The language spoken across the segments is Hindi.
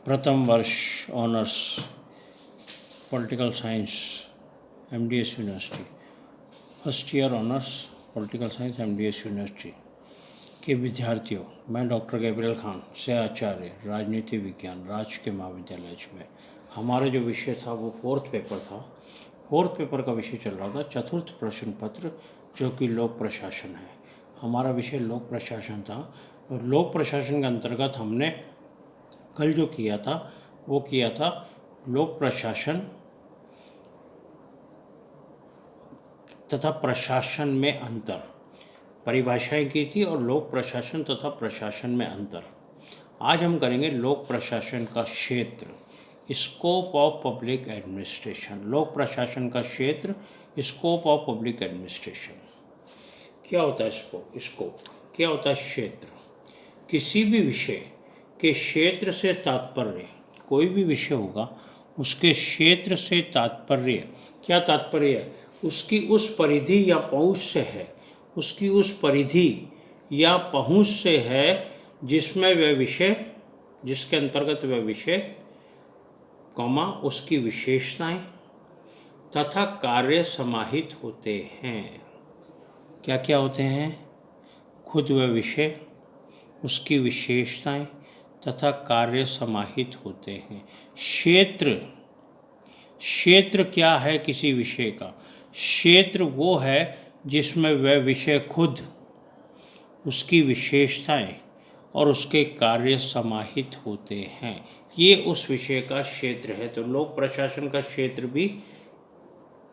प्रथम वर्ष honours political science MDS university, first year honours political science MDS university के विद्यार्थियों, मैं डॉक्टर गैब्रियल खान से आचार्य राजनीति विज्ञान राजकीय महाविद्यालय में। हमारा जो विषय था वो फोर्थ पेपर था। फोर्थ पेपर का विषय चल रहा था चतुर्थ प्रश्न पत्र, जो कि लोक प्रशासन है। हमारा विषय लोक प्रशासन था और लोक प्रशासन के अंतर्गत हमने कल जो किया था वो किया था लोक प्रशासन तथा प्रशासन में अंतर, परिभाषाएं की थी और लोक प्रशासन तथा प्रशासन में अंतर। आज हम करेंगे लोक प्रशासन का क्षेत्र, स्कोप ऑफ पब्लिक एडमिनिस्ट्रेशन। लोक प्रशासन का क्षेत्र, स्कोप ऑफ पब्लिक एडमिनिस्ट्रेशन। क्या होता है स्कोप? क्या होता है क्षेत्र? किसी भी विषय के क्षेत्र से तात्पर्य, कोई भी विषय होगा उसके क्षेत्र से तात्पर्य, क्या तात्पर्य है? उसकी उस परिधि या पहुँच से है, उसकी उस परिधि या पहुँच से है जिसमें वह विषय, जिसके अंतर्गत वह विषय कॉमा उसकी विशेषताएं तथा कार्य समाहित होते हैं। क्या क्या होते हैं? खुद वह विषय, उसकी विशेषताएं तथा कार्य समाहित होते हैं। क्षेत्र, क्षेत्र क्या है किसी विषय का? क्षेत्र वो है जिसमें वह विषय खुद, उसकी विशेषताएं और उसके कार्य समाहित होते हैं। ये उस विषय का क्षेत्र है। तो लोक प्रशासन का क्षेत्र भी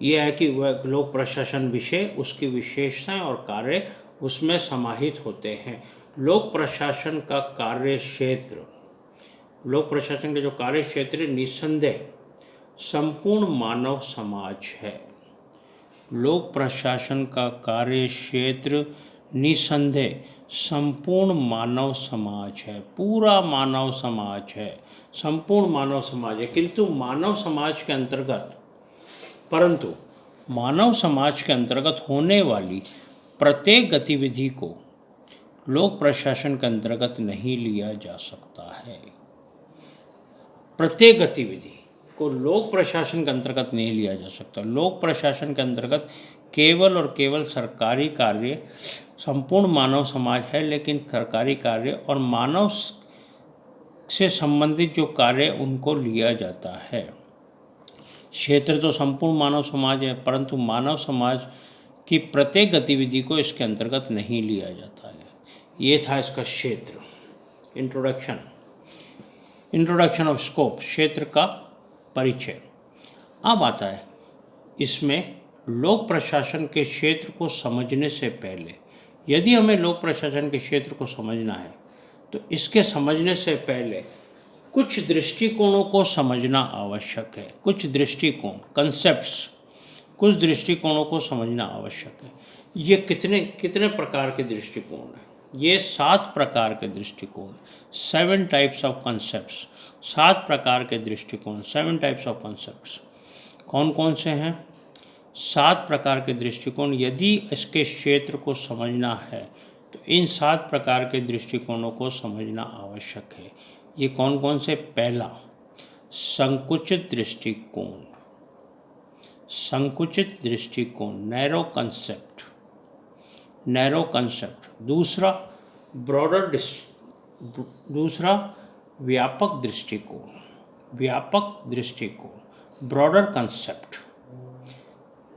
यह है कि वह लोक प्रशासन विषय, उसकी विशेषताएं और कार्य उसमें समाहित होते हैं। लोक प्रशासन का कार्य क्षेत्र, लोक प्रशासन का जो कार्य क्षेत्र निस्संदेह संपूर्ण मानव समाज है। लोक प्रशासन का कार्य क्षेत्र निस्संदेह संपूर्ण मानव समाज है, पूरा मानव समाज है, संपूर्ण मानव समाज है। किंतु मानव समाज के अंतर्गत, परंतु मानव समाज के अंतर्गत होने वाली प्रत्येक गतिविधि को लोक प्रशासन के अंतर्गत नहीं लिया जा सकता है। प्रत्येक गतिविधि को लोक प्रशासन के अंतर्गत नहीं लिया जा सकता। लोक प्रशासन के अंतर्गत केवल और केवल सरकारी कार्य, संपूर्ण मानव समाज है, लेकिन सरकारी कार्य और मानव से संबंधित जो कार्य उनको लिया जाता है। क्षेत्र तो संपूर्ण मानव समाज है, परंतु मानव समाज की प्रत्येक गतिविधि को इसके अंतर्गत नहीं लिया जाता है। ये था इसका क्षेत्र। इंट्रोडक्शन ऑफ स्कोप, क्षेत्र का परिचय। अब आता है इसमें लोक प्रशासन के क्षेत्र को समझने से पहले, यदि हमें लोक प्रशासन के क्षेत्र को समझना है तो इसके समझने से पहले कुछ दृष्टिकोणों को समझना आवश्यक है। कुछ दृष्टिकोण, कंसेप्ट्स, कुछ दृष्टिकोणों को समझना आवश्यक है। ये कितने प्रकार के दृष्टिकोण हैं? ये 7 प्रकार के दृष्टिकोण, 7 टाइप्स ऑफ कंसेप्ट्स, 7 प्रकार के दृष्टिकोण, 7 टाइप्स ऑफ कंसेप्ट्स। कौन कौन से हैं? 7 प्रकार के दृष्टिकोण। यदि इसके क्षेत्र को समझना है तो इन 7 प्रकार के दृष्टिकोणों को समझना आवश्यक है। ये कौन कौन से? पहला, संकुचित दृष्टिकोण, संकुचित दृष्टिकोण, नैरो कंसेप्ट, नैरो कंसेप्ट। दूसरा दूसरा व्यापक दृष्टिकोण, व्यापक दृष्टिकोण, broader concept.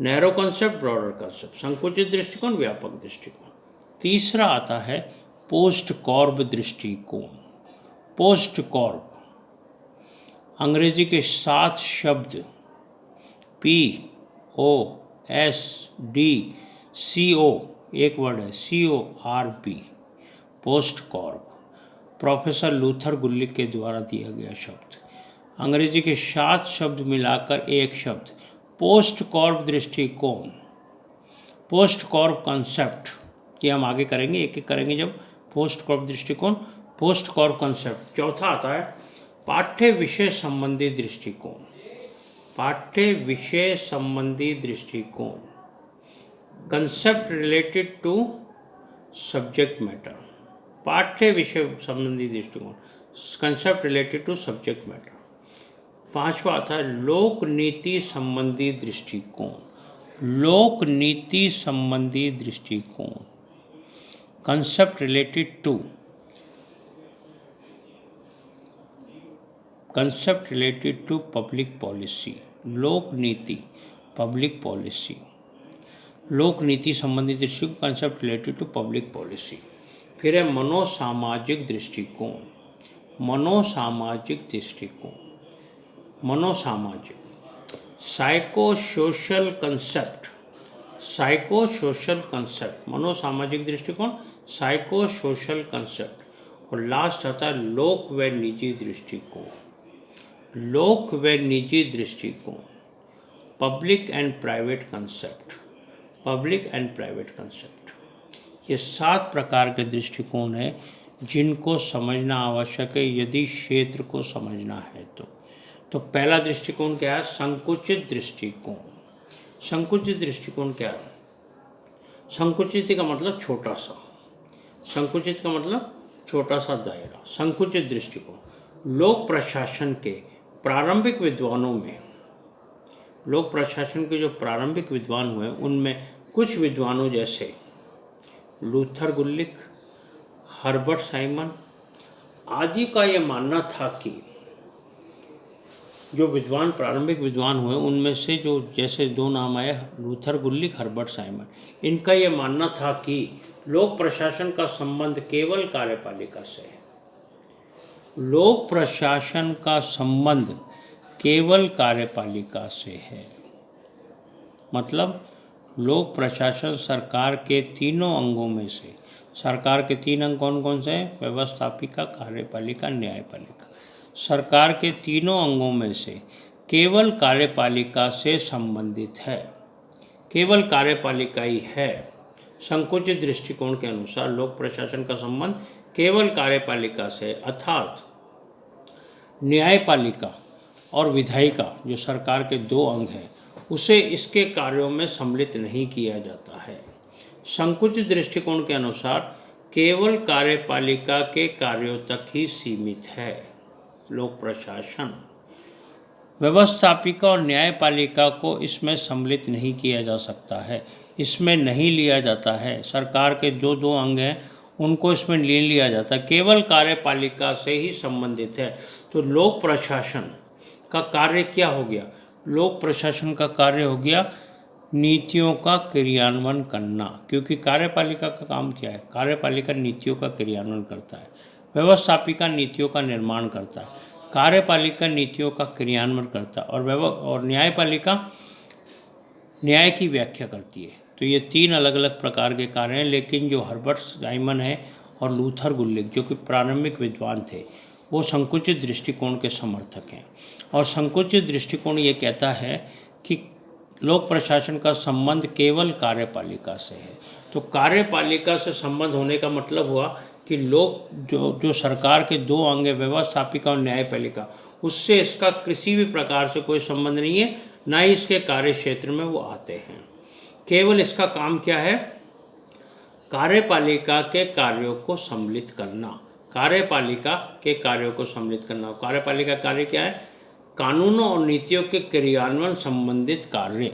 Narrow concept, broader concept, संकुचित दृष्टिकोण, व्यापक दृष्टिकोण। तीसरा आता है पोस्ट कॉर्ब दृष्टिकोण। पोस्ट कॉर्ब, अंग्रेजी के 7 शब्द POSTCO, एक वर्ड है CORB, पोस्ट कॉर्ब। प्रोफेसर लूथर गुलिक के द्वारा दिया गया शब्द। अंग्रेजी के 7 शब्द मिलाकर एक शब्द, पोस्ट कॉर्ब दृष्टिकोण, पोस्ट कॉर्ब कंसेप्ट। ये हम आगे करेंगे, एक एक करेंगे जब। पोस्ट कॉर्ब दृष्टिकोण, पोस्ट कॉर्ब कंसेप्ट। चौथा आता है पाठ्य विषय संबंधी दृष्टिकोण, पाठ्य विषय संबंधी दृष्टिकोण, concept related to subject matter. पाठ्य विषय संबंधी दृष्टिकोण, concept related to subject matter. पांचवा आता है लोक नीति संबंधी दृष्टिकोण। लोक नीति संबंधी दृष्टिकोण, concept related to public policy. लोक नीति, पब्लिक पॉलिसी, लोक नीति संबंधी दृष्टिकोण, concept related to public policy. फिर है मनोसामाजिक दृष्टिकोण। मनोसामाजिक दृष्टिकोण, मनोसामाजिक, psycho social concept, psycho social concept, मनोसामाजिक दृष्टिकोण, साइको सोशल कंसेप्ट। और लास्ट आता है लोक व निजी दृष्टिकोण। लोक व निजी दृष्टिकोण, public and private concept, public and private concept. ये 7 प्रकार के दृष्टिकोण हैं जिनको समझना आवश्यक है यदि क्षेत्र को समझना है तो पहला दृष्टिकोण क्या है? संकुचित दृष्टिकोण। संकुचित दृष्टिकोण क्या है? संकुचित का मतलब छोटा सा, संकुचित का मतलब छोटा सा दायरा। संकुचित दृष्टिकोण लोक प्रशासन के प्रारंभिक विद्वानों में, लोक प्रशासन के जो प्रारंभिक विद्वान हुए उनमें कुछ विद्वानों जैसे लूथर गुल्लिक, हर्बर्ट साइमन आदि का ये मानना था कि जो विद्वान प्रारंभिक विद्वान हुए उनमें से जो जैसे 2 नाम आए, लूथर गुल्लिक, हर्बर्ट साइमन, इनका ये मानना था कि लोक प्रशासन का संबंध केवल कार्यपालिका से है। लोक प्रशासन का संबंध केवल कार्यपालिका से है। मतलब लोक प्रशासन सरकार के तीनों अंगों में से, सरकार के 3 अंग कौन कौन से हैं? व्यवस्थापिका, कार्यपालिका, न्यायपालिका। सरकार के तीनों अंगों में से केवल कार्यपालिका से संबंधित है, केवल कार्यपालिका ही है। संकुचित दृष्टिकोण के अनुसार लोक प्रशासन का संबंध केवल कार्यपालिका से, अर्थात न्यायपालिका और विधायिका जो सरकार के 2 अंग हैं उसे इसके कार्यों में सम्मिलित नहीं किया जाता है। संकुचित दृष्टिकोण के अनुसार केवल कार्यपालिका के कार्यों तक ही सीमित है लोक प्रशासन। व्यवस्थापिका और न्यायपालिका को इसमें सम्मिलित नहीं किया जा सकता है, इसमें नहीं लिया जाता है। सरकार के जो 2 अंग हैं उनको इसमें ले लिया जाता है, केवल कार्यपालिका से ही संबंधित है। तो लोक प्रशासन का कार्य क्या हो गया? लोक प्रशासन का कार्य हो गया नीतियों का क्रियान्वयन करना, क्योंकि कार्यपालिका का काम क्या है? कार्यपालिका नीतियों का क्रियान्वयन करता है, व्यवस्थापिका नीतियों का निर्माण करता है, कार्यपालिका नीतियों का क्रियान्वयन करता है और न्यायपालिका न्याय की व्याख्या करती है। तो ये 3 अलग अलग प्रकार के कार्य हैं। लेकिन जो हर्बर्ट साइमन है और लूथर गुल्लिक जो कि प्रारंभिक विद्वान थे वो संकुचित दृष्टिकोण के समर्थक हैं। और संकुचित दृष्टिकोण ये कहता है कि लोक प्रशासन का संबंध केवल कार्यपालिका से है। तो कार्यपालिका से संबंध होने का मतलब हुआ कि लोक जो सरकार के 2 अंग है, व्यवस्थापिका और न्यायपालिका, उससे इसका किसी भी प्रकार से कोई संबंध नहीं है, ना ही इसके कार्य क्षेत्र में वो आते हैं। केवल इसका काम क्या है? कार्यपालिका के कार्यों को सम्मिलित करना, कार्यपालिका के कार्यों को सम्मिलित करना। कार्यपालिका कार्य क्या है? कानूनों और नीतियों के क्रियान्वयन संबंधित कार्य,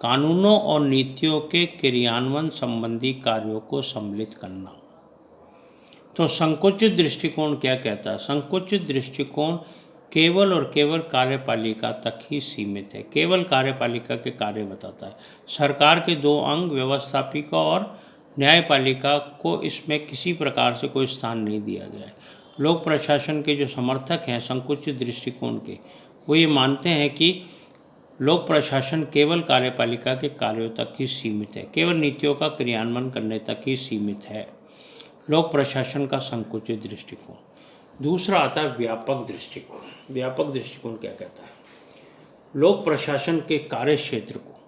कानूनों और नीतियों के क्रियान्वयन संबंधी कार्यों को सम्मिलित करना। तो संकुचित दृष्टिकोण क्या कहता है? संकुचित दृष्टिकोण केवल और केवल कार्यपालिका तक ही सीमित है, केवल कार्यपालिका के कार्य बताता है। सरकार के 2 अंग व्यवस्थापिका और न्यायपालिका को इसमें किसी प्रकार से कोई स्थान नहीं दिया गया है। लोक प्रशासन के जो समर्थक हैं संकुचित दृष्टिकोण के, वो ये मानते हैं कि लोक प्रशासन केवल कार्यपालिका के कार्यों तक ही सीमित है, केवल नीतियों का क्रियान्वयन करने तक ही सीमित है लोक प्रशासन का संकुचित दृष्टिकोण। दूसरा आता है व्यापक दृष्टिकोण। व्यापक दृष्टिकोण क्या कहता है? लोक प्रशासन के कार्य क्षेत्र को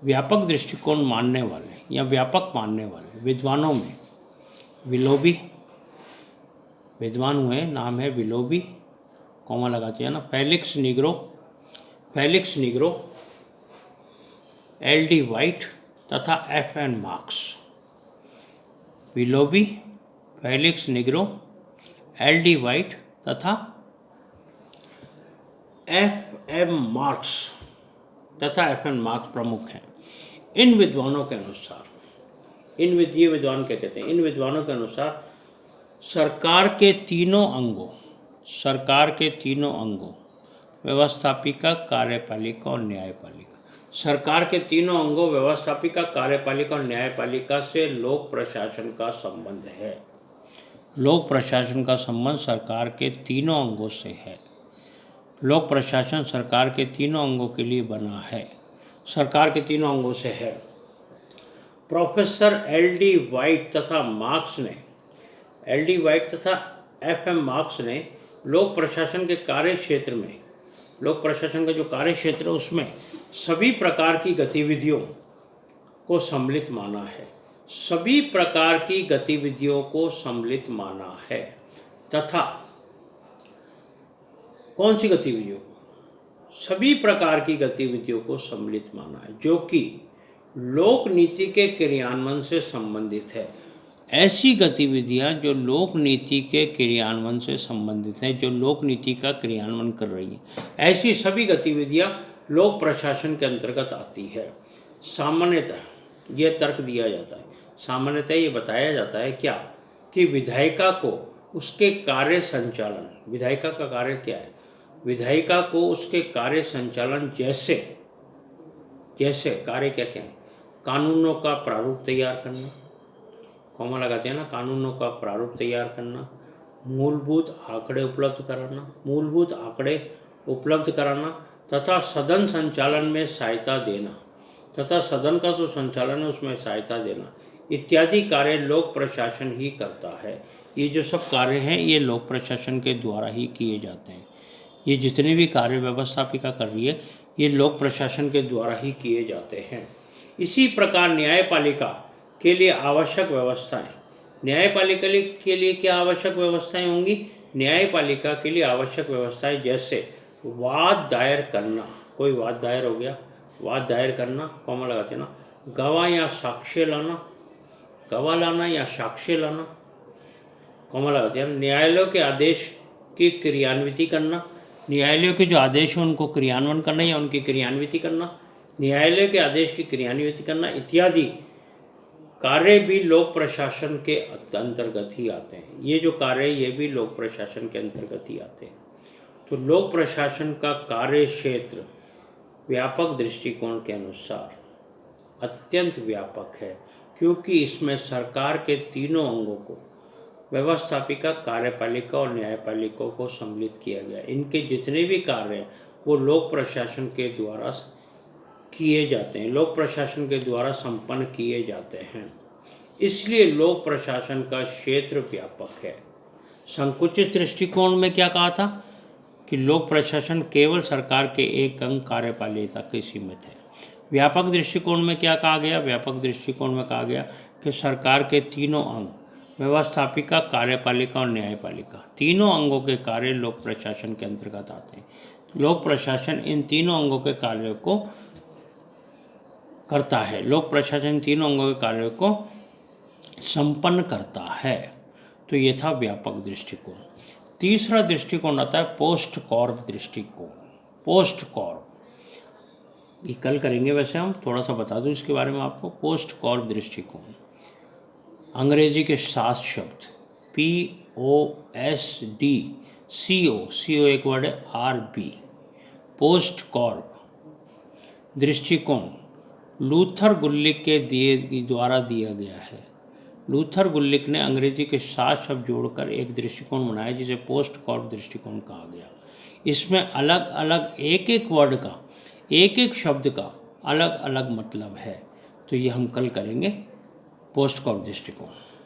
व्यापक दृष्टिकोण मानने वाले या व्यापक मानने वाले विद्वानों में विलोबी विद्वान हुए, नाम है विलोबी, कॉमा लगा चाहिए ना, Felix Nigro, L D White तथा F N Marx. Willoughby, Felix Nigro, L D White तथा एफ.एम. मार्क्स प्रमुख हैं। इन विद्वानों के अनुसार, ये विद्वान क्या कहते हैं? इन विद्वानों के अनुसार सरकार के तीनों अंगों व्यवस्थापिका, कार्यपालिका और न्यायपालिका, सरकार के तीनों अंगों व्यवस्थापिका, कार्यपालिका और न्यायपालिका से लोक प्रशासन का संबंध है। लोक प्रशासन का संबंध सरकार के तीनों अंगों से है। लोक प्रशासन सरकार के तीनों अंगों के लिए बना है, सरकार के तीनों अंगों से है। Professor LD. वाइट तथा एफ.एम. मार्क्स ने लोक प्रशासन के कार्य क्षेत्र में, लोक प्रशासन का जो कार्य क्षेत्र है उसमें सभी प्रकार की गतिविधियों को सम्मिलित माना है, सभी प्रकार की गतिविधियों को सम्मिलित माना है तथा कौन सी गतिविधियों को? सभी प्रकार की गतिविधियों को सम्मिलित माना है जो कि लोक नीति के क्रियान्वयन से संबंधित है। ऐसी गतिविधियां जो लोक नीति के क्रियान्वयन से संबंधित हैं, जो लोक नीति का क्रियान्वयन कर रही हैं, ऐसी सभी गतिविधियां लोक प्रशासन के अंतर्गत आती है। सामान्यतः यह तर्क दिया जाता है, सामान्यतः ये बताया जाता है क्या कि विधायिका को उसके कार्य संचालन, विधायिका का कार्य क्या है? विधायिका को उसके कार्य संचालन जैसे कार्य क्या क्या है? कानूनों का प्रारूप तैयार करना, कॉमा लगाते हैं ना, कानूनों का प्रारूप तैयार करना, मूलभूत आंकड़े उपलब्ध कराना तथा सदन संचालन में सहायता देना, तथा सदन का जो संचालन है उसमें सहायता देना इत्यादि कार्य लोक प्रशासन ही करता है। ये जो सब कार्य हैं ये लोक प्रशासन के द्वारा ही किए जाते हैं। ये जितने भी कार्य व्यवस्थापिका कर रही है ये लोक प्रशासन के द्वारा ही किए जाते हैं। इसी प्रकार न्यायपालिका के लिए आवश्यक व्यवस्थाएं, न्यायपालिका के लिए क्या आवश्यक व्यवस्थाएं होंगी? न्यायपालिका के लिए आवश्यक व्यवस्थाएं जैसे वाद दायर करना, कोई वाद दायर हो गया, वाद दायर करना, कॉमा लगाते हैं ना, गवाह या साक्ष्य लाना, गवाह लाना या साक्ष्य लाना, कॉमा लगाते हैं, न्यायालयों के आदेश की क्रियान्विति करना, न्यायालयों के जो आदेश हैं उनको क्रियान्वयन करना या उनकी क्रियान्विति करना, न्यायालय के आदेश की क्रियान्विति करना इत्यादि कार्य भी लोक प्रशासन के अंतर्गत ही आते हैं। ये जो कार्य ये भी लोक प्रशासन के अंतर्गत ही आते हैं। तो लोक प्रशासन का कार्य क्षेत्र व्यापक दृष्टिकोण के अनुसार अत्यंत व्यापक है, क्योंकि इसमें सरकार के तीनों अंगों को, व्यवस्थापिका, कार्यपालिका और न्यायपालिका को सम्मिलित किया गया। इनके जितने भी कार्य हैं वो लोक प्रशासन के द्वारा किए जाते हैं, लोक प्रशासन के द्वारा संपन्न किए जाते हैं। इसलिए लोक प्रशासन का क्षेत्र व्यापक है। संकुचित दृष्टिकोण में क्या कहा था कि लोक प्रशासन केवल सरकार के एक अंग कार्यपालिका के सीमित है। व्यापक दृष्टिकोण में क्या कहा गया? व्यापक दृष्टिकोण में कहा गया कि सरकार के तीनों अंग, व्यवस्थापिका, कार्यपालिका और न्यायपालिका, तीनों अंगों के कार्य लोक प्रशासन के अंतर्गत आते हैं। लोक प्रशासन इन तीनों अंगों के कार्यों को करता है, लोक प्रशासन तीनों अंगों के कार्यों को संपन्न करता है। तो ये था व्यापक दृष्टिकोण। तीसरा दृष्टिकोण आता है पोस्ट कॉर्प दृष्टिकोण। पोस्ट कॉर्प ये कल करेंगे, वैसे हम थोड़ा सा बता दूं इसके बारे में आपको। पोस्ट कॉर्प दृष्टिकोण अंग्रेजी के 7 शब्द POSTCO एक वर्ड है, RB, पोस्ट कॉर्प दृष्टिकोण लूथर गुल्लिक के द्वारा दिया गया है। लूथर गुल्लिक ने अंग्रेजी के 7 शब्द जोड़कर एक दृष्टिकोण बनाया जिसे पोस्ट कॉर्प दृष्टिकोण कहा गया। इसमें अलग अलग एक एक वर्ड का, एक एक शब्द का अलग अलग मतलब है। तो ये हम कल करेंगे पोस्ट कॉर्प दृष्टिकोण।